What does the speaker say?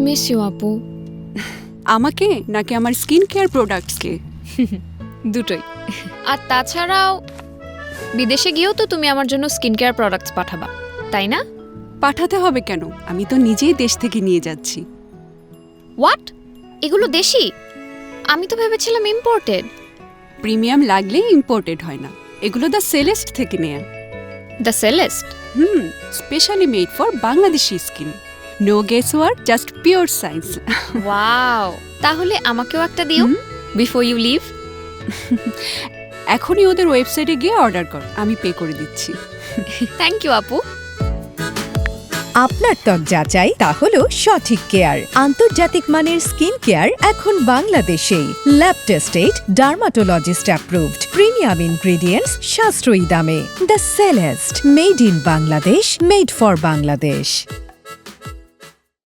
Miss you আপু। আমাকে নাকি আমার স্কিন কেয়ার প্রোডাক্টসকে? দুটোই। আর তাছাড়াও বিদেশে গিয়েও তো তুমি আমার জন্য স্কিন কেয়ার প্রোডাক্টস পাঠাবা, তাই না? পাঠাতে হবে কেন? আমি তো নিজেই দেশ থেকে নিয়ে যাচ্ছি। হোয়াট? এগুলো দেশি? আমি তো ভেবেছিলাম ইম্পোর্টেড। প্রিমিয়াম লাগলেই ইম্পোর্টেড হয় না, এগুলো দ্য সেলেস্ট থেকে নেয়া। The Celeste? Specially made for Bangladeshi skin. No guesswork, just pure science. Wow, তাহলে আমাকেও একটা দিও বিফোর ইউ লিভ। এখনই ওদের ওয়েবসাইটে গিয়ে অর্ডার কর, আমি পে করে দিচ্ছি। থ্যাংক ইউ আপু। আপনার ত্বক যাচাই তা হলো সঠিক কেয়ার। আন্তর্জাতিক মানের স্কিন কেয়ার এখন বাংলাদেশেই। Lab tested, dermatologist approved, premium ingredients, সাশ্রয়ী দামে। The Celeste, made in Bangladesh, made for Bangladesh.